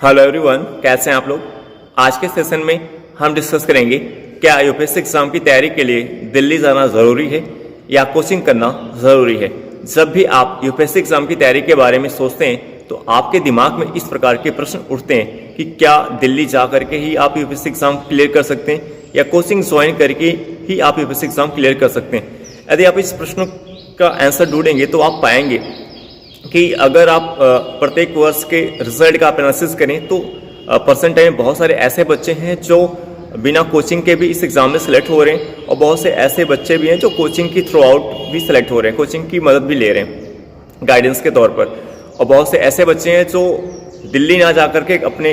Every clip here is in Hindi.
हेलो एवरीवन, कैसे हैं आप लोग। आज के सेशन में हम डिस्कस करेंगे क्या यूपीएससी एग्जाम की तैयारी के लिए दिल्ली जाना ज़रूरी है या कोचिंग करना ज़रूरी है। जब भी आप यूपीएससी एग्जाम की तैयारी के बारे में सोचते हैं तो आपके दिमाग में इस प्रकार के प्रश्न उठते हैं कि क्या दिल्ली जा करके ही आप यूपीएससी एग्जाम क्लियर कर सकते हैं या कोचिंग ज्वाइन करके ही आप यूपीएससी एग्जाम क्लियर कर सकते हैं। यदि आप इस प्रश्न का आंसर ढूंढेंगे तो आप पाएंगे कि अगर आप प्रत्येक वर्ष के रिजल्ट का एनालिसिस करें तो परसेंटेज में बहुत सारे ऐसे बच्चे हैं जो बिना कोचिंग के भी इस एग्ज़ाम में सेलेक्ट हो रहे हैं और बहुत से ऐसे बच्चे भी हैं जो कोचिंग की थ्रू आउट भी सेलेक्ट हो रहे हैं, कोचिंग की मदद भी ले रहे हैं गाइडेंस के तौर पर। और बहुत से ऐसे बच्चे हैं जो दिल्ली ना जा करके अपने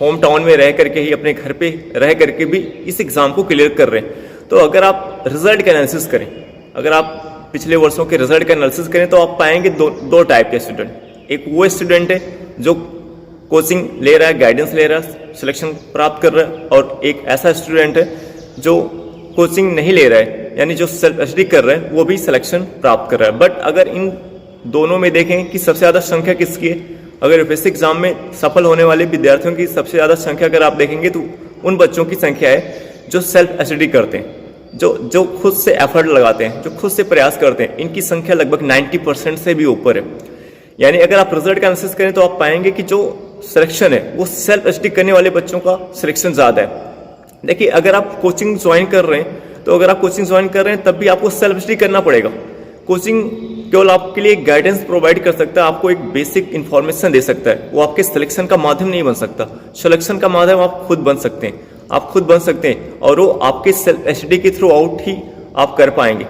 होम टाउन में रह करके ही अपने घर पे रह करके भी इस एग्ज़ाम को क्लियर कर रहे हैं। तो अगर आप रिजल्ट का एनालिसिस करें, अगर आप पिछले वर्षों के रिजल्ट का एनालिसिस करें तो आप पाएंगे दो टाइप के स्टूडेंट। एक वो स्टूडेंट है जो कोचिंग ले रहा है, गाइडेंस ले रहा है, सिलेक्शन प्राप्त कर रहा है, और एक ऐसा स्टूडेंट है जो कोचिंग नहीं ले रहा है यानी जो सेल्फ स्टडी कर रहा है वो भी सिलेक्शन प्राप्त कर रहा है। बट अगर इन दोनों में देखें कि सबसे ज़्यादा संख्या किसकी है, अगर यूपीएससी एग्जाम में सफल होने वाले विद्यार्थियों की सबसे ज़्यादा संख्या अगर आप देखेंगे तो उन बच्चों की संख्या है जो सेल्फ स्टडी करते हैं, जो खुद से एफर्ट लगाते हैं, जो खुद से प्रयास करते हैं। इनकी संख्या लगभग 90% से भी ऊपर है। यानी अगर आप रिजल्ट का एनालिसिस करें तो आप पाएंगे कि जो सिलेक्शन है वो सेल्फ स्टडी करने वाले बच्चों का सिलेक्शन ज़्यादा है। देखिए, अगर आप कोचिंग ज्वाइन कर रहे हैं तो अगर आप कोचिंग ज्वाइन कर रहे हैं तब भी आपको सेल्फ स्टडी करना पड़ेगा। कोचिंग केवल आपके लिए गाइडेंस प्रोवाइड कर सकता है, आपको एक बेसिक इन्फॉर्मेशन दे सकता है, वो आपके सिलेक्शन का माध्यम नहीं बन सकता। सिलेक्शन का माध्यम आप खुद बन सकते हैं, आप खुद बन सकते हैं और वो आपके सेल्फ स्टडी के थ्रू आउट ही आप कर पाएंगे।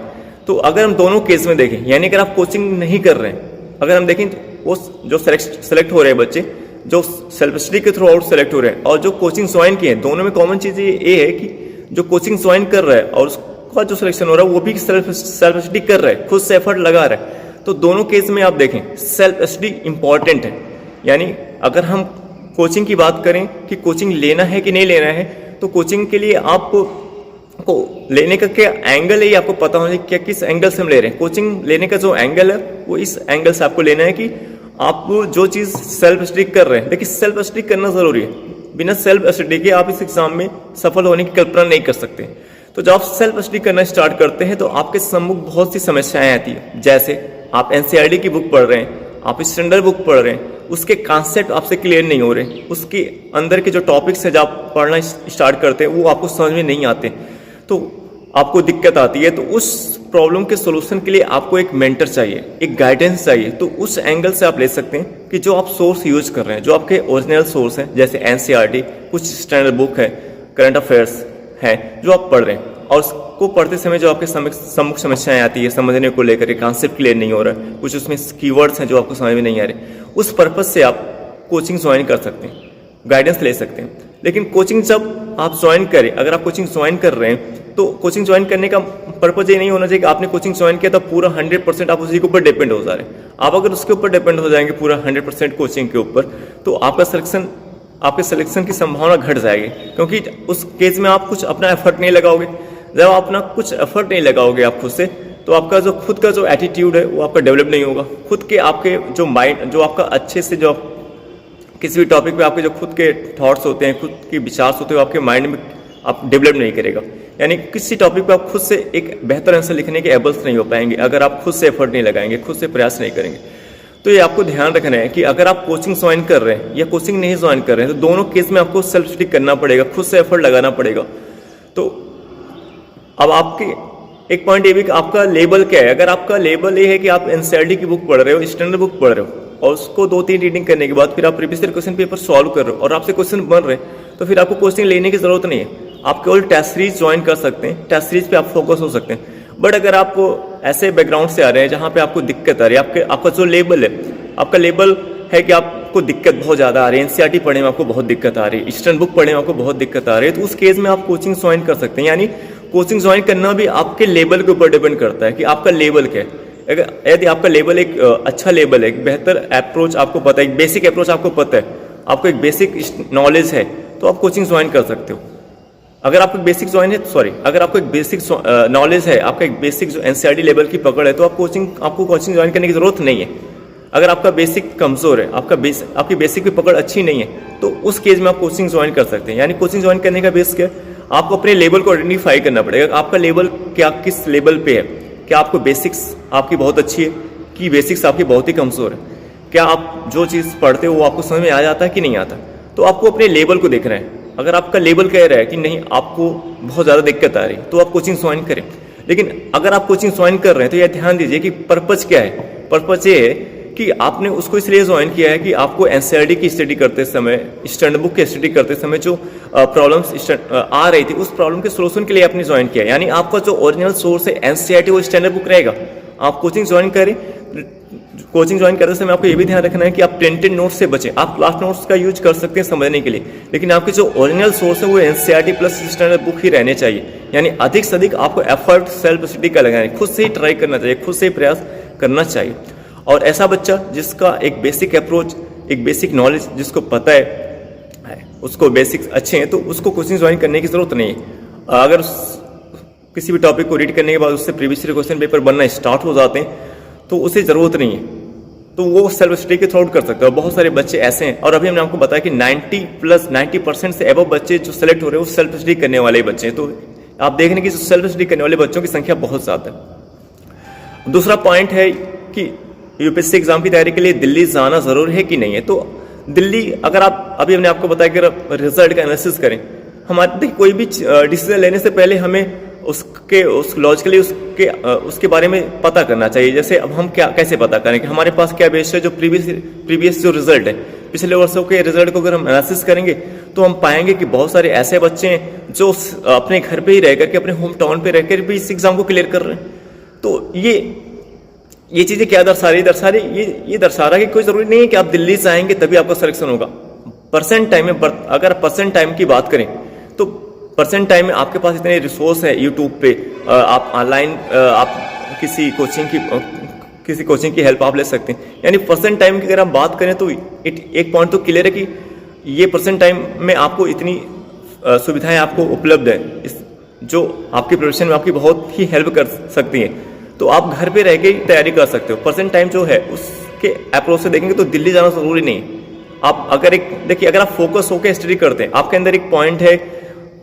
तो अगर हम दोनों केस में देखें, यानी अगर आप कोचिंग नहीं कर रहे हैं, अगर हम देखें तो वो जो सेलेक्ट हो रहे हैं बच्चे जो सेल्फ स्टडी के थ्रू आउट सेलेक्ट हो रहे हैं और जो कोचिंग ज्वाइन किए हैं, दोनों में कॉमन चीज़ ये है कि जो कोचिंग ज्वाइन कर रहा है और उसका जो सिलेक्शन हो रहा है वो भी सेल्फ स्टडी कर रहा है, खुद से एफर्ट लगा रहा है। तो दोनों केस में आप देखें सेल्फ स्टडी इंपॉर्टेंट है। यानी अगर हम कोचिंग की बात करें कि कोचिंग लेना है कि नहीं लेना है, तो कोचिंग के लिए आप को लेने का क्या एंगल है ये आपको पता होना चाहिए, क्या किस एंगल से हम ले रहे हैं। कोचिंग लेने का जो एंगल है वो इस एंगल से आपको लेना है कि आप जो चीज़ सेल्फ स्टडी कर रहे हैं। देखिए, सेल्फ स्टडी करना ज़रूरी है, बिना सेल्फ स्टडी के आप इस एग्जाम में सफल होने की कल्पना नहीं कर सकते। तो जब आप सेल्फ स्टडी करना स्टार्ट करते हैं तो आपके सम्मुख बहुत सी समस्याएं आती है। जैसे आप एनसीईआरटी की बुक पढ़ रहे हैं, आप स्टैंडर्ड बुक पढ़ रहे हैं, उसके कॉन्सेप्ट आपसे क्लियर नहीं हो रहे, उसके अंदर के जो टॉपिक्स हैं जब आप पढ़ना स्टार्ट करते हैं वो आपको समझ में नहीं आते, तो आपको दिक्कत आती है। तो उस प्रॉब्लम के सोल्यूशन के लिए आपको एक मेंटर चाहिए, एक गाइडेंस चाहिए। तो उस एंगल से आप ले सकते हैं कि जो आप सोर्स यूज कर रहे हैं, जो आपके ओरिजिनल सोर्स हैं, जैसे एनसीईआरटी, कुछ स्टैंडर्ड बुक है, करंट अफेयर्स है जो आप पढ़ रहे हैं, और उसको पढ़ते समय जो आपके सम्मुख समस्याएं आती है, समझने को लेकर कॉन्सेप्ट क्लियर नहीं हो रहा है, कुछ उसमें कीवर्ड्स हैं जो आपको समझ में नहीं आ रहे, उस पर्पज से आप कोचिंग ज्वाइन कर सकते हैं, गाइडेंस ले सकते हैं। लेकिन कोचिंग जब आप ज्वाइन करें, अगर आप कोचिंग ज्वाइन कर रहे हैं तो कोचिंग ज्वाइन करने का पर्पज ये नहीं होना चाहिए कि आपने कोचिंग ज्वाइन किया तो पूरा 100% आप उसी के ऊपर डिपेंड हो जा रहे हैं। आप अगर उसके ऊपर डिपेंड हो जाएंगे पूरा 100% कोचिंग के ऊपर, तो आपके सिलेक्शन की संभावना घट जाएगी, क्योंकि उस केस में आप कुछ अपना एफर्ट नहीं लगाओगे। जब आप अपना कुछ एफर्ट नहीं लगाओगे आप खुद से, तो आपका जो खुद का जो एटीट्यूड है वो आपका डेवलप नहीं होगा। खुद के आपके जो माइंड, जो आपका अच्छे से जो किसी भी टॉपिक पे आपके जो खुद के थॉट्स होते हैं, खुद के विचार होते हैं, आपके माइंड में आप डेवलप नहीं करेगा। यानी किसी टॉपिक पे आप खुद से एक बेहतर आंसर लिखने के एबल्स नहीं हो पाएंगे अगर आप खुद से एफर्ट नहीं लगाएंगे, खुद से प्रयास नहीं करेंगे। तो ये आपको ध्यान रखना है कि अगर आप कोचिंग ज्वाइन कर रहे हैं या कोचिंग नहीं ज्वाइन कर रहे हैं, तो दोनों केस में आपको सेल्फ स्टडी करना पड़ेगा, खुद से एफर्ट लगाना पड़ेगा। तो अब आपके एक पॉइंट ये भी कि आपका लेवल क्या है। अगर आपका लेवल ये है कि आप एनसीईआरटी की बुक पढ़ रहे हो, स्टैंडर्ड बुक पढ़ रहे हो, और उसको 2-3 रीडिंग करने के बाद फिर आप previous year question paper solve कर रहे हो और आपसे क्वेश्चन बन रहे हैं, तो फिर आपको कोचिंग लेने की जरूरत नहीं है। आप केवल टेस्ट सीरीज ज्वाइन कर सकते हैं, टेस्ट सीरीज पे आप फोकस हो सकते हैं। बट अगर आप ऐसे बैकग्राउंड से आ रहे हैं जहाँ पे आपको दिक्कत आ रही है, आपका जो लेवल है, आपका लेवल है कि आपको दिक्कत बहुत ज़्यादा आ रही है, एनसीईआरटी पढ़ने में आपको बहुत दिक्कत आ रही है, ईस्टर्न बुक पढ़ने में आपको बहुत दिक्कत आ रही है, तो उस केस में आप कोचिंग ज्वाइन कर सकते हैं। यानी कोचिंग ज्वाइन करना भी आपके लेवल के ऊपर डिपेंड करता है कि आपका लेवल क्या है। अगर यदि आपका लेवल एक अच्छा लेवल है, एक बेहतर अप्रोच आपको पता है, एक बेसिक अप्रोच आपको पता है, आपको एक बेसिक नॉलेज है, तो आप कोचिंग ज्वाइन कर सकते हो। अगर आपको बेसिक ज्वाइन है, अगर आपको एक बेसिक नॉलेज है, आपका एक बेसिक जो एनसीईआरटी लेवल की पकड़ है, तो आपको कोचिंग ज्वाइन करने की जरूरत नहीं है। अगर आपका बेसिक कमज़ोर है, आपकी बेसिक की पकड़ अच्छी नहीं है, तो उस केस में आप कोचिंग ज्वाइन कर सकते हैं। यानी कोचिंग ज्वाइन करने का बेस क्या है, आपको अपने लेवल को आइडेंटिफाई करना पड़ेगा। आपका लेवल क्या, किस लेवल पे है, क्या आपको बेसिक्स आपकी बहुत अच्छी है कि बेसिक्स आपकी बहुत ही कमज़ोर है, क्या आप जो चीज़ पढ़ते हो वो आपको समझ में आ जाता है कि नहीं आता। तो आपको अपने लेवल को देखना है। अगर आपका लेवल कह रहा है कि नहीं, आपको बहुत ज़्यादा दिक्कत आ रही है, तो आप कोचिंग ज्वाइन करें। लेकिन अगर आप कोचिंग ज्वाइन कर रहे हैं तो यह ध्यान दीजिए कि पर्पज क्या है। पर्पज ये है कि आपने उसको इसलिए ज्वाइन किया है कि आपको एनसीईआरटी की स्टडी करते समय, स्टैंडर्ड बुक की स्टडी करते समय जो प्रॉब्लम्स आ रही थी, उस प्रॉब्लम के सोल्यूशन के लिए आपने ज्वाइन किया। यानी आपका जो ओरिजिनल सोर्स है एनसीईआरटी, वो स्टैंडर्ड बुक रहेगा। आप कोचिंग ज्वाइन करें, कोचिंग ज्वाइन करते समय आपको ये भी ध्यान रखना है कि आप प्रिंटेड नोट्स से बचें। आप क्लास नोट्स का यूज कर सकते हैं समझने के लिए, लेकिन आपके जो ओरिजिनल सोर्स है वो एनसीईआरटी प्लस स्टैंडर्ड बुक ही रहने चाहिए। यानी अधिक से अधिक आपको एफर्ट सेल्फ स्टडी का लगाना है, खुद से ही ट्राई करना चाहिए, खुद से ही प्रयास करना चाहिए। और ऐसा बच्चा जिसका एक बेसिक अप्रोच, एक बेसिक नॉलेज जिसको पता है, उसको बेसिक्स अच्छे हैं, तो उसको कोचिंग ज्वाइन करने की जरूरत नहीं है। अगर किसी भी टॉपिक को रीड करने के बाद उससे प्रीवियस ईयर क्वेश्चन पेपर बनना स्टार्ट हो जाते हैं तो उसे ज़रूरत नहीं है, तो वो सेल्फ स्टडी के थ्रू आउट कर सकते हैं। और बहुत सारे बच्चे ऐसे हैं, और अभी हमने आपको बताया कि 90% से एबव बच्चे जो सेलेक्ट हो रहे हैं वो सेल्फ स्टडी करने वाले बच्चे हैं। तो आप देख रहे हैं कि सेल्फ स्टडी करने वाले बच्चों की संख्या बहुत ज़्यादा है। दूसरा पॉइंट है कि यूपीएससी एग्जाम की तैयारी के लिए दिल्ली जाना जरूरी है कि नहीं है। तो दिल्ली, अगर आप, अभी हमने आपको बताया कि रिजल्ट का एनालिसिस करें, हमारे कोई भी डिसीजन लेने से पहले हमें उस लॉजिकली उसके बारे में पता करना चाहिए। जैसे अब हम कैसे पता करें कि हमारे पास क्या बेस है। जो प्रीवियस जो रिजल्ट है, पिछले वर्षों के रिजल्ट को अगर हम एनालिसिस करेंगे तो हम पाएंगे कि बहुत सारे ऐसे बच्चे हैं जो अपने घर पे ही रह करके, अपने होम टाउन पे रहकर भी इस एग्जाम को क्लियर कर रहे हैं। तो ये चीजें क्या दर्शा रही ये दर्शा रहा है कि कोई जरूरी नहीं है कि आप दिल्ली से आएंगे तभी आपका सिलेक्शन होगा। परसेंट टाइम में, अगर परसेंट टाइम की बात करें तो परसेंट टाइम में आपके पास इतने रिसोर्स है यूट्यूब पे, आप ऑनलाइन आप किसी कोचिंग की हेल्प आप ले सकते हैं। यानी परसेंट टाइम की अगर हम बात करें तो एक पॉइंट तो क्लियर है कि ये परसेंट टाइम में आपको इतनी सुविधाएं आपको उपलब्ध है जो आपकी प्रिपरेशन में आपकी बहुत ही हेल्प कर सकती हैं। तो आप घर पे रह के तैयारी कर सकते हो। परसेंट टाइम जो है उसके अप्रोच से देखेंगे तो दिल्ली जाना जरूरी नहीं। आप अगर देखिए, अगर आप फोकस होकर स्टडी करते हैं, आपके अंदर एक पॉइंट है,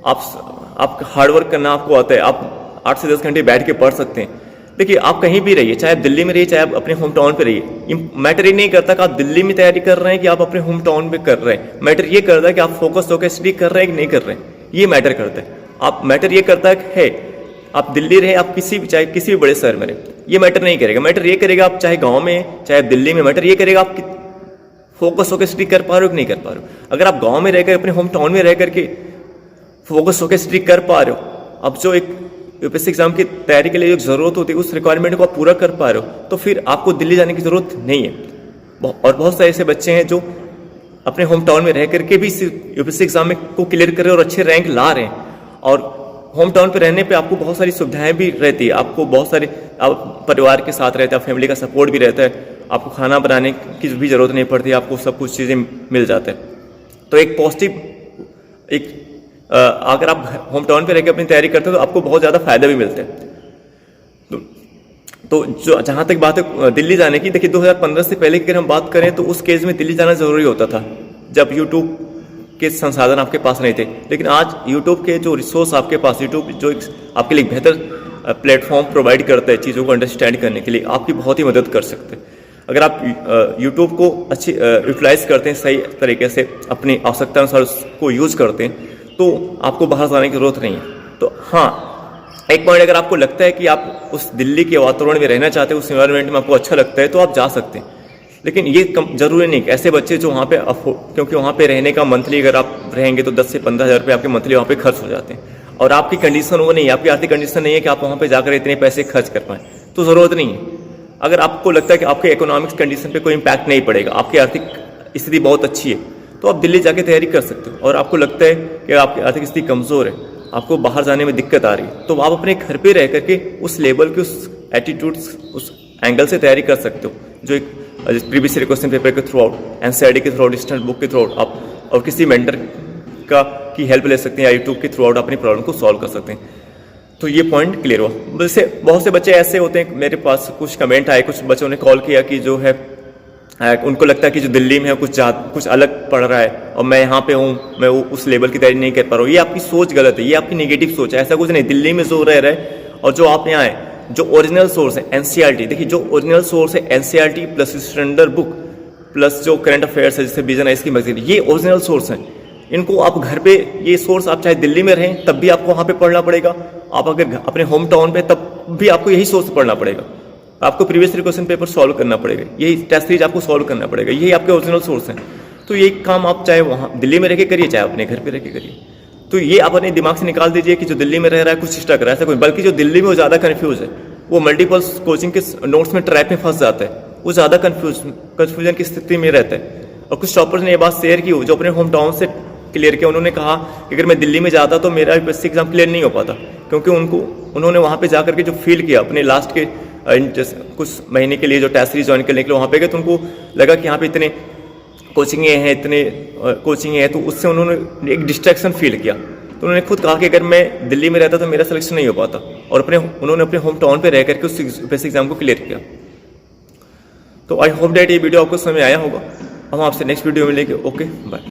आप हार्डवर्क करना आपको आता है, आप 8 से 10 घंटे बैठ के पढ़ सकते हैं। देखिए, आप कहीं भी रहिए, चाहे आप दिल्ली में रहिए, चाहे आप अपने होम टाउन पे रहिए, ये मैटर ये नहीं करता कि आप दिल्ली में तैयारी कर रहे हैं कि आप अपने होम टाउन पे कर रहे हैं। मैटर ये करता है कि आप फोकस होकर स्टडी कर रहे हैं कि नहीं कर रहे हैं, ये मैटर करता है। मैटर ये करता है आप दिल्ली रहे, आप चाहे किसी भी बड़े शहर में रहे, ये मैटर नहीं करेगा। मैटर ये करेगा आप चाहे गाँव में चाहे दिल्ली में, मैटर ये करेगा आप फोकस होकर स्टडी कर पा रहे हो कि नहीं कर पा रहे हो। अगर आप गाँव में रहकर, अपने होम टाउन में रह करके फोकस होकर स्टडी कर पा रहे हो, अब जो एक यूपीएससी एग्जाम की तैयारी के लिए जो जरूरत होती है उस रिक्वायरमेंट को आप पूरा कर पा रहे हो, तो फिर आपको दिल्ली जाने की जरूरत नहीं है। और बहुत सारे ऐसे बच्चे हैं जो अपने होम टाउन में रह करके भी यूपीएससी एग्जाम में को क्लियर कर रहे हैं और अच्छे रैंक ला रहे हैं। और होम टाउन पे रहने पे आपको बहुत सारी सुविधाएं भी रहती है, आपको बहुत सारे, आप परिवार के साथ रहते हैं, फैमिली का सपोर्ट भी रहता है, आपको खाना बनाने की भी जरूरत नहीं पड़ती, आपको सब कुछ चीज़ें मिल जाता है। तो एक पॉजिटिव, अगर आप होम टाउन पे रहकर अपनी तैयारी करते हो तो आपको बहुत ज़्यादा फायदा भी मिलता है। तो जो जहाँ तक बात है दिल्ली जाने की, देखिए 2015 से पहले की अगर हम बात करें तो उस केस में दिल्ली जाना जरूरी होता था जब यूट्यूब के संसाधन आपके पास नहीं थे। लेकिन आज यूट्यूब के जो रिसोर्स आपके पास, यूट्यूब जो आपके लिए बेहतर प्लेटफॉर्म प्रोवाइड करता है चीज़ों को अंडरस्टैंड करने के लिए, आपकी बहुत ही मदद कर सकते हैं। अगर आप यूट्यूब को अच्छी यूटिलाइज करते हैं, सही तरीके से अपनी आवश्यकता अनुसार उसको यूज़ करते हैं, तो आपको बाहर जाने की जरूरत नहीं है। तो हाँ, एक पॉइंट, अगर आपको लगता है कि आप उस दिल्ली के वातावरण में रहना चाहते हैं, उस एनवायरनमेंट में आपको अच्छा लगता है, तो आप जा सकते हैं। लेकिन ये जरूरी नहीं, ऐसे बच्चे जो वहाँ पे क्योंकि वहाँ पे रहने का मंथली अगर आप रहेंगे तो 10 से 15 हज़ार रुपये आपके मंथली वहाँ पे खर्च हो जाते हैं, और आपकी कंडीशन वो नहीं है, आपकी आर्थिक कंडीशन नहीं है कि आप वहाँ पे जाकर इतने पैसे खर्च कर पाएँ, तो ज़रूरत नहीं है। अगर आपको लगता है कि आपके इकोनॉमिक्स कंडीशन पे कोई इम्पैक्ट नहीं पड़ेगा, आपकी आर्थिक स्थिति बहुत अच्छी है, तो आप दिल्ली जाके तैयारी कर सकते हो। और आपको लगता है कि आपकी आर्थिक स्थिति कमज़ोर है, आपको बाहर जाने में दिक्कत आ रही है, तो आप अपने घर पे रह करके उस लेवल के, उस एटीट्यूड, उस एंगल से तैयारी कर सकते हो जो एक प्रीवियस ईयर क्वेश्चन पेपर के थ्रू आउट, एनसीईआरटी के थ्रू आउट, स्टैंडर्ड बुक के थ्रू आउट आप, और किसी मेंटर की हेल्प ले सकते हैं, या यूट्यूब के थ्रू आउट अपनी प्रॉब्लम को सॉल्व कर सकते हैं। तो ये पॉइंट क्लियर हुआ। वैसे बहुत से बच्चे ऐसे होते हैं, मेरे पास कुछ कमेंट आए, कुछ बच्चों ने कॉल किया कि जो है उनको लगता है कि जो दिल्ली में है कुछ अलग पढ़ रहा है और मैं यहाँ पे हूँ, मैं उस लेवल की तैयारी नहीं कर पा रहा हूँ। ये आपकी सोच गलत है, ये आपकी नेगेटिव सोच है। ऐसा कुछ नहीं, दिल्ली में जो रह रहा है और जो आप यहाँ है, जो ओरिजिनल सोर्स है एनसीईआरटी, देखिए जो ओरिजिनल सोर्स है NCERT plus standard book plus जो करंट अफेयर्स है जैसे विजन है इसकी मैगजीन, ये ओरिजिनल सोर्स हैं। इनको आप घर पे, ये सोर्स आप चाहे दिल्ली में रहें तब भी आपको वहाँ पे पढ़ना पड़ेगा, आप अगर अपने होम टाउन पे तब भी आपको यही सोर्स पढ़ना पड़ेगा। आपको प्रीवियस क्वेश्चन पेपर सॉल्व करना पड़ेगा, यही टेस्ट सीरीज आपको सॉल्व करना पड़ेगा, यही आपके ओरिजिनल सोर्स हैं। तो ये काम आप चाहे वहाँ दिल्ली में रह के करिए चाहे अपने घर पे रह के करिए। तो ये आप अपने दिमाग से निकाल दीजिए कि जो दिल्ली में रह रहा है कुछ चेष्टा कर रहा है, ऐसा कोई, बल्कि जो दिल्ली में वो ज़्यादा कन्फ्यूज है, वो मल्टीपल कोचिंग के नोट्स में ट्रैप में फंस जाता है, वो ज़्यादा कन्फ्यूजन की स्थिति में रहता है। और कुछ टॉपर्स ने ये बात शेयर की जो अपने होम टाउन से क्लियर किया, उन्होंने कहा कि अगर मैं दिल्ली में जाता तो मेरा यूपीएससी एग्जाम क्लियर नहीं हो पाता, क्योंकि उन्होंने वहाँ पे जाकर के जो फील किया अपने लास्ट के कुछ महीने के लिए जो टेस्ट सीरीज ज्वाइन करने के लिए वहाँ पे गए, तो उनको लगा कि यहाँ पे इतने कोचिंग हैं, तो उससे उन्होंने एक डिस्ट्रैक्शन फील किया। तो उन्होंने खुद कहा कि अगर मैं दिल्ली में रहता तो मेरा सिलेक्शन नहीं हो पाता, और उन्होंने अपने होम टाउन पे रह करके उस यूपीएससी एग्जाम को क्लियर किया। तो आई होप डैट ये वीडियो आपको समझ में आया होगा। हम आपसे नेक्स्ट वीडियो में मिलेंगे। Okay bye.